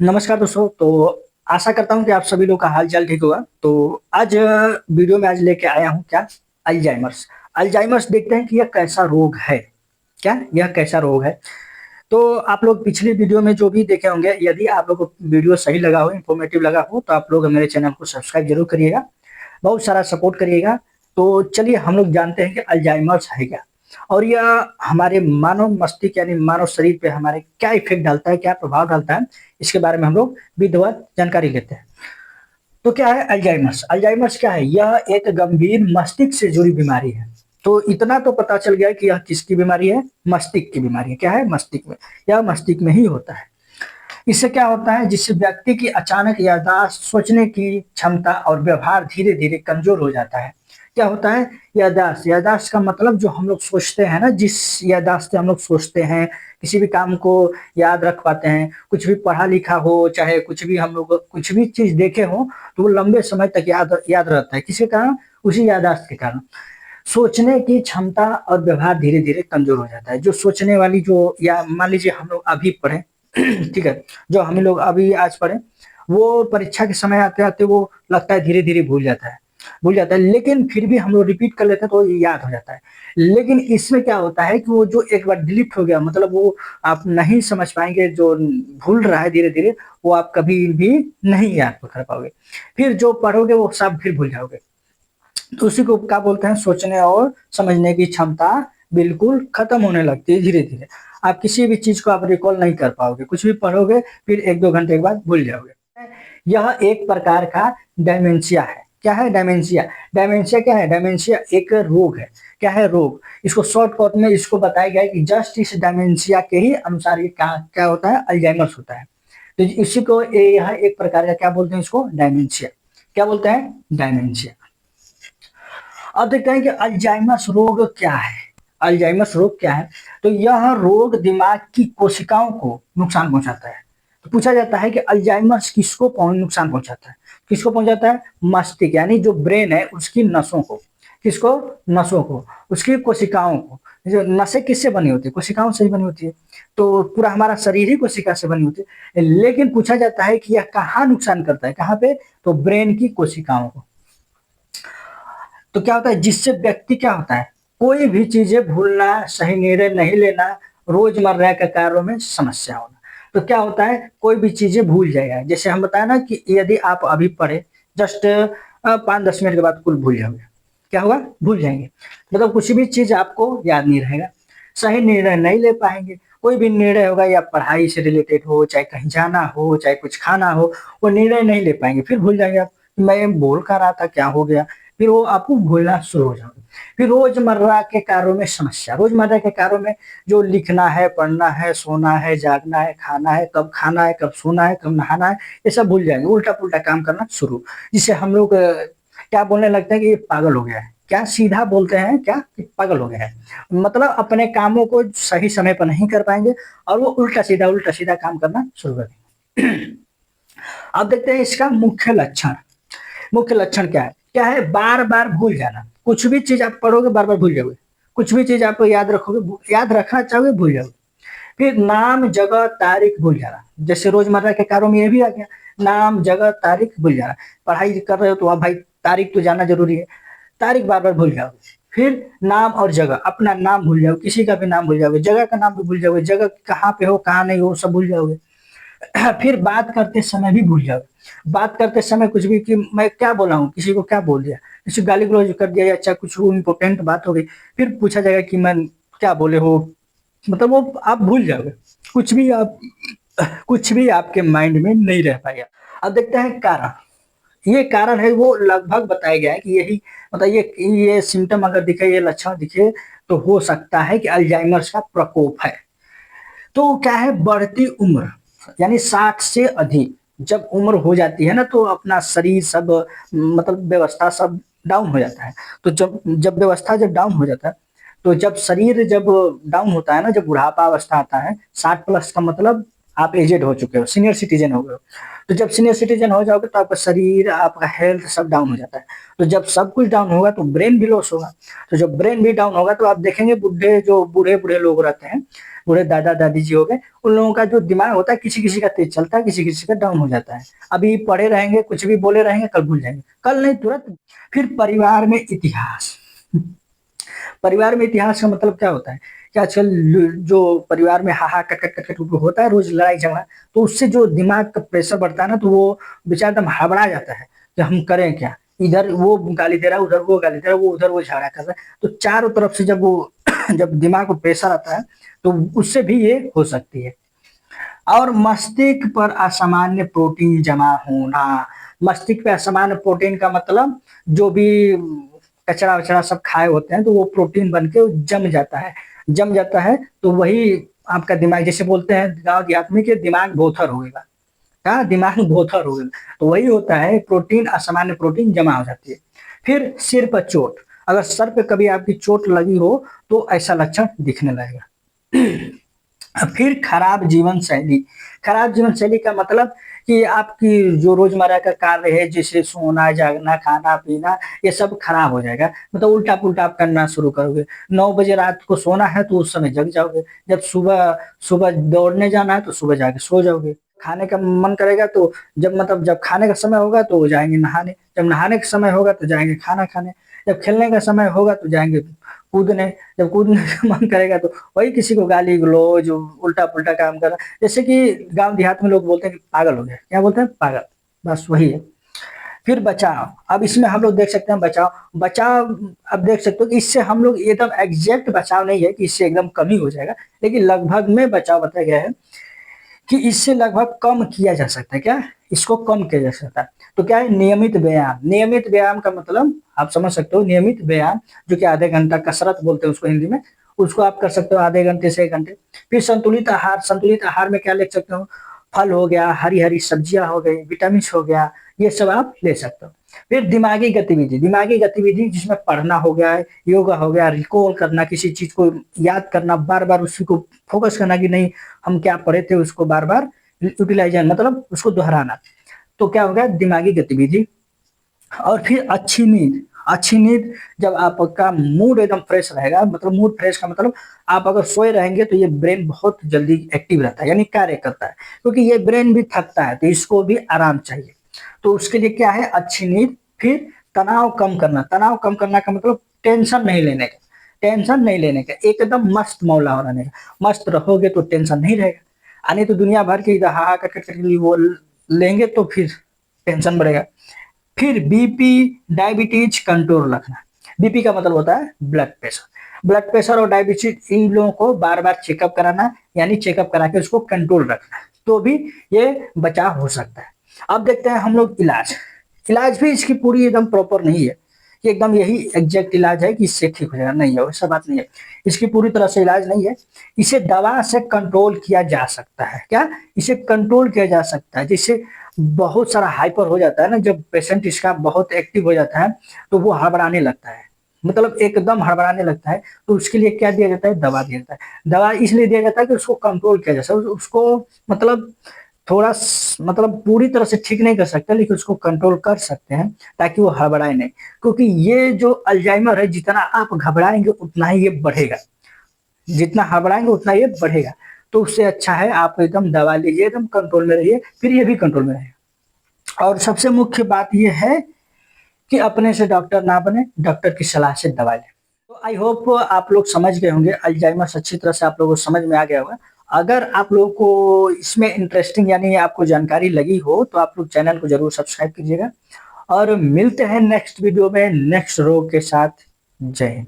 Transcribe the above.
नमस्कार दोस्तों। आशा करता हूँ कि आप सभी लोग का हाल-चाल ठीक होगा। आज वीडियो में आज लेके आया हूँ क्या? अल्जाइमर्स। अल्जाइमर्स देखते हैं कि यह कैसा रोग है? क्या? यह कैसा रोग है? तो आप लोग पिछली वीडियो में जो भी देखे होंगे, यदि आप लोग को वीडियो सही लगा हो, इन्फॉर्मेटिव लगा हो, तो आप लोग मेरे चैनल को सब्सक्राइब ज़रूर करिएगा। बहुत सारा सपोर्ट करिएगा। तो चलिए हम लोग जानते हैं कि अल्जाइमर्स है क्या? और यह हमारे मानव मस्तिष्क यानी मानव शरीर पे हमारे क्या इफ़ेक्ट डालता है, क्या प्रभाव डालता है, इसके बारे में हम लोग विधिवत जानकारी लेते हैं। तो क्या है अल्जाइमर्स? अल्जाइमर्स क्या है? यह एक गंभीर मस्तिष्क से जुड़ी बीमारी है। तो इतना तो पता चल गया कि यह किसकी बीमारी है? मस्तिष्क की बीमारी है। क्या है? मस्तिष्क में। यह मस्तिष्क में ही होता है। इससे क्या होता है? जिससे व्यक्ति की अचानक याददाश्त, सोचने की क्षमता और व्यवहार धीरे-धीरे कमज़ोर हो जाता है। क्या होता है? याददाश्त। याददाश्त का मतलब जो हम लोग सोचते हैं ना, जिस याददाश्त से हम लोग सोचते हैं, किसी भी काम को याद रख पाते हैं, कुछ भी पढ़ा-लिखा हो, चाहे कुछ भी हम लोग कुछ भी चीज़ देखे हों, तो वो लंबे समय तक याद याद रहता है। किसके कारण? उसी याददाश्त के कारण। सोचने की क्षमता और व्यवहार धीरे-धीरे कमज़ोर हो जाता है। जो सोचने वाली जो या मान लीजिए हम लोग अभी पढ़ें ठीक है, जो हम लोग अभी आज पढ़े, वो परीक्षा के समय आते-आते वो लगता है धीरे-धीरे भूल जाता है, लेकिन फिर भी हम लोग रिपीट कर लेते हैं तो ये याद हो जाता है। लेकिन इसमें क्या होता है कि वो जो एक बार डिलीट हो गया मतलब वो आप नहीं समझ पाएँगे, जो भूल रहा है धीरे-धीरे, वो आप कभी भी नहीं याद कर पाओगे। फिर जो पढ़ोगे वो सब फिर भूल जाओगे। तो उसी को क्या बोलते हैं? सोचने और समझने की क्षमता बिल्कुल खत्म होने लगती है धीरे-धीरे। आप किसी भी चीज़ को आप रिकॉल नहीं कर पाओगे, कुछ भी पढ़ोगे फिर 1-2 घंटे के बाद भूल जाओगे। यह एक प्रकार का डायमेंशिया है। क्या है डायमेंशिया? डायमेंशिया क्या है? डायमेंशिया एक रोग है। क्या है? रोग। इसको शॉर्टकट में इसको बताया गया है कि जस्ट इस डायमेंशिया के ही अनुसार ये क्या क्या होता है? अल्जाइमर्स होता है। तो इसी को यह एक प्रकार का क्या बोलते हैं इसको? डायमेंशिया। क्या बोलते हैं? डायमेंशिया। अब देखते हैं कि अल्जाइमर्स रोग क्या है? अल्जाइमर्स रोग क्या है? तो यह रोग दिमाग की कोशिकाओं को नुकसान पहुंचाता है। तो पूछा जाता है कि अल्जाइमर्स किसको नुकसान पहुंचाता है? किसको पहुंचाता है? मस्तिष्क यानी जो ब्रेन है उसकी नसों को। किसको? नसों को, उसकी कोशिकाओं को। जो नसें किससे बनी होती है? कोशिकाओं से ही बनी होती है। तो पूरा हमारा शरीर ही कोशिका से बनी होती है। लेकिन पूछा जाता है कि यह कहाँ नुकसान करता है? कहाँ पे? तो ब्रेन की कोशिकाओं को। तो क्या होता है? जिससे व्यक्ति क्या होता है? कोई भी चीजें भूलना, सही निर्णय नहीं लेना, रोजमर्रा के कार्यों में समस्या होना। तो क्या होता है? कोई भी चीजें भूल जाएगा। जैसे हम बताए ना कि यदि आप अभी पढ़े, जस्ट 5-10 मिनट के बाद कुल भूल जाओगे। क्या होगा? भूल जाएंगे। मतलब कुछ भी चीज आपको याद नहीं रहेगा। सही निर्णय नहीं ले पाएंगे। कोई भी निर्णय होगा या पढ़ाई से रिलेटेड हो, चाहे कहीं जाना हो, चाहे कुछ खाना हो, वो निर्णय नहीं ले पाएंगे। फिर भूल जाएंगे आप। मैं बोल क्या रहा था, क्या हो गया? फिर वो आपको भूलना शुरू हो जाओगे। फिर रोजमर्रा के कार्यों में समस्या। रोजमर्रा के कार्यों में जो लिखना है, पढ़ना है, सोना है, जागना है, खाना है, कब सोना है, कब नहाना है, ये सब भूल जाएंगे। उल्टा-पुल्टा काम करना शुरू। जिससे हम लोग क्या बोलने लगते हैं कि ये पागल हो गया है। क्या सीधा बोलते हैं क्या? कि पागल हो गया है। मतलब अपने कामों को सही समय पर नहीं कर पाएंगे और वो उल्टा-सीधा काम करना शुरू कर देंगे। अब देखते हैं इसका मुख्य लक्षण। मुख्य लक्षण क्या है? क्या है? बार-बार भूल जाना। कुछ भी चीज़ आप पढ़ोगे बार-बार भूल जाओगे। कुछ भी चीज़ आप याद रखोगे, याद रखना चाहोगे भूल जाओगे। फिर नाम, जगह, तारीख भूल जाना। जैसे रोज़मर्रा के कार्यों में ये भी आ गया। नाम, जगह, तारीख भूल जाना। पढ़ाई कर रहे हो तो अब भाई तारीख तो जानना ज़रूरी है। तारीख बार-बार भूल जाओगे। फिर नाम और जगह, अपना नाम भूल जाओगे, किसी का भी नाम भूल जाओगे, जगह का नाम भी भूल जाओगे, जगह कहाँ पे हो, कहाँ नहीं हो, सब भूल जाओगे। फिर बात करते समय भी भूल जाओगे। बात करते समय कुछ भी कि मैं क्या बोला हूँ, किसी को क्या बोल दिया, किसी गाली गलौज कर दिया या अच्छा कुछ इम्पोर्टेंट बात हो गई, फिर पूछा जाएगा कि मैं क्या बोले हो, मतलब वो आप भूल जाओगे। कुछ भी आप कुछ भी आपके माइंड में नहीं रह पाएगा। अब देखते हैं कारण। ये कारण है वो लगभग बताया गया है कि यही मतलब ये सिम्टम अगर दिखे, ये लक्षण दिखे, तो हो सकता है कि अल्जाइमर्स का प्रकोप है। तो क्या है? बढ़ती उम्र यानी 60 से अधिक जब उम्र हो जाती है ना, तो अपना शरीर सब मतलब व्यवस्था सब डाउन हो जाता है। तो जब जब व्यवस्था जब डाउन हो जाता है, तो जब शरीर जब डाउन होता है ना, जब बुढ़ापा अवस्था आता है, 60 प्लस का मतलब आप एजेड हो चुके हो, सीनियर सिटीजन हो गए हो। तो जब सीनियर सिटीजन हो जाओगे तो आपका शरीर, आपका हेल्थ सब डाउन हो जाता है। तो जब सब कुछ डाउन होगा तो ब्रेन भी लॉस होगा। तो जब ब्रेन भी डाउन होगा तो आप देखेंगे बुढ़े, जो बूढ़े बूढ़े लोग रहते हैं, बूढ़े दादा दादी जी हो गए, उन लोगों का जो दिमाग होता है किसी किसी का तेज चलता है, किसी किसी का डाउन हो जाता है। अभी पढ़े रहेंगे, कुछ भी बोले रहेंगे, कल भूल जाएंगे, कल नहीं तुरंत। फिर परिवार में इतिहास। परिवार में इतिहास का मतलब क्या होता है कि आजकल जो परिवार में हाहा कट कट कट होता है रोज लड़ाई झगड़ा, तो उससे जो दिमाग का प्रेशर बढ़ता है ना, तो वो बेचारा एकदम हड़बड़ा जाता है कि हम करें क्या। इधर वो गाली दे रहा है, उधर वो गाली दे रहा है, वो उधर वो झगड़ा कर रहा है, तो चारों तरफ से जब वो जब दिमाग को प्रेशर आता है तो उससे भी ये हो सकती है। और मस्तिष्क पर असामान्य प्रोटीन जमा होना। मस्तिष्क पे असामान्य प्रोटीन का मतलब जो भी कचरा वचरा सब खाए होते हैं तो वो प्रोटीन बन के जम जाता है। जम जाता है तो वही आपका दिमाग, जैसे बोलते हैं गाँव देहात में कि दिमाग बोथर हो गया, क्या दिमाग बोथर हो गया, तो वही होता है, प्रोटीन, असामान्य प्रोटीन जमा हो जाती है। फिर सिर पर चोट। अगर सर पे कभी आपकी चोट लगी हो तो ऐसा लक्षण दिखने लगेगा। फिर खराब जीवन शैली। खराब जीवन शैली का मतलब कि आपकी जो रोजमर्रा का कार्य है, जैसे सोना जागना खाना पीना, ये सब खराब हो जाएगा। मतलब उल्टा पुल्टा आप करना शुरू करोगे। 9 बजे रात को सोना है तो उस समय जग जाओगे। जब सुबह सुबह दौड़ने जाना है तो सुबह जाके सो जाओगे। खाने का मन करेगा तो जब खाने का समय होगा तो जाएंगे नहाने, जब नहाने का समय होगा तो जाएंगे खाना खाने, जब खेलने का समय होगा तो जाएंगे कूदने, जब कूदने का मन करेगा तो वही किसी को गाली गलौज, उल्टा पुल्टा काम कर रहा। जैसे कि गांव देहात में लोग बोलते हैं कि पागल हो गया, क्या बोलते हैं, पागल, बस वही है। फिर बचाव। अब इसमें हम लोग देख सकते हैं बचाव। बचाव अब देख सकते हो कि इससे हम लोग एकदम एग्जैक्ट बचाव नहीं है कि इससे एकदम कम ही हो जाएगा, लेकिन लगभग में बचाव बताया गया है कि इससे लगभग कम किया जा सकता है। क्या, इसको कम किया जा सकता है। तो क्या है, नियमित व्यायाम। नियमित व्यायाम का मतलब आप समझ सकते हो, नियमित व्यायाम जो कि आधे घंटा, कसरत बोलते हैं उसको हिंदी में, उसको आप कर सकते हो आधे घंटे से 1 घंटे। फिर संतुलित आहार। संतुलित आहार में क्या ले सकते हो, फल हो गया, हरी हरी सब्जियां हो गई, विटामिन हो गया, ये सब आप ले सकते हो। फिर दिमागी गतिविधि। दिमागी गतिविधि जिसमें पढ़ना हो गया, योगा हो गया, रिकॉल करना, किसी चीज को याद करना, बार बार उसी को फोकस करना कि नहीं हम क्या पढ़े थे, उसको बार बार यूटिलाइज, मतलब उसको दोहराना, तो क्या हो गया, दिमागी गतिविधि। और फिर अच्छी नींद। अच्छी नींद, जब आपका मूड एकदम फ्रेश रहेगा, मतलब मूड फ्रेश का मतलब आप अगर सोए रहेंगे तो ये ब्रेन बहुत जल्दी एक्टिव रहता है, यानी कार्य करता है, क्योंकि ये ब्रेन भी थकता है तो इसको भी आराम चाहिए। तो उसके लिए क्या है, अच्छी नींद। फिर तनाव कम करना। तनाव कम करना का मतलब टेंशन नहीं लेने का। टेंशन नहीं लेने का, एकदम मस्त मौला रहने का। मस्त रहोगे तो टेंशन नहीं रहेगा। नहीं तो दुनिया भर के इधर हा कर वो लेंगे तो फिर टेंशन बढ़ेगा। फिर बीपी, डायबिटीज कंट्रोल रखना। बीपी का मतलब होता है ब्लड प्रेशर। ब्लड प्रेशर और डायबिटीज, इन लोगों को बार बार चेकअप कराना, यानी चेकअप करा के उसको कंट्रोल रखना, तो भी ये बचाव हो सकता है। अब देखते हैं हम लोग इलाज। इलाज भी इसकी पूरी एकदम प्रॉपर नहीं है कि एकदम यही एग्जैक्ट इलाज है कि इससे ठीक हो जाएगा, नहीं है, वैसा बात नहीं है। इसकी पूरी तरह से इलाज नहीं है। इसे दवा से कंट्रोल किया जा सकता है। क्या, इसे कंट्रोल किया जा सकता है। जिससे बहुत सारा हाइपर हो जाता है ना, जब पेशेंट इसका बहुत एक्टिव हो जाता है तो वो हड़बड़ाने लगता है, मतलब एकदम हड़बड़ाने लगता है, तो उसके लिए क्या दिया जाता है, दवा दिया जाता है। दवा इसलिए दिया जाता है कि उसको कंट्रोल किया जा सके, उसको मतलब मतलब पूरी तरह से ठीक नहीं कर सकते, लेकिन उसको कंट्रोल कर सकते हैं ताकि वो हड़बड़ाए नहीं। क्योंकि ये जो अल्जाइमर है, जितना आप घबराएंगे उतना ही ये बढ़ेगा, जितना हड़बड़ाएंगे उतना ये बढ़ेगा। तो उससे अच्छा है आप एकदम दवा लीजिए, एकदम कंट्रोल में रहिए, फिर ये भी कंट्रोल में रहेगा। और सबसे मुख्य बात ये है कि अपने से डॉक्टर ना बने, डॉक्टर की सलाह से दवा लें। तो आई होप आप लोग समझ गए होंगे, अल्जाइमर अच्छी तरह से आप लोगों को समझ में आ गया होगा। अगर आप लोगों को इसमें इंटरेस्टिंग यानी आपको जानकारी लगी हो तो आप लोग चैनल को जरूर सब्सक्राइब कीजिएगा। और मिलते हैं नेक्स्ट वीडियो में नेक्स्ट रोग के साथ। जय हिंद।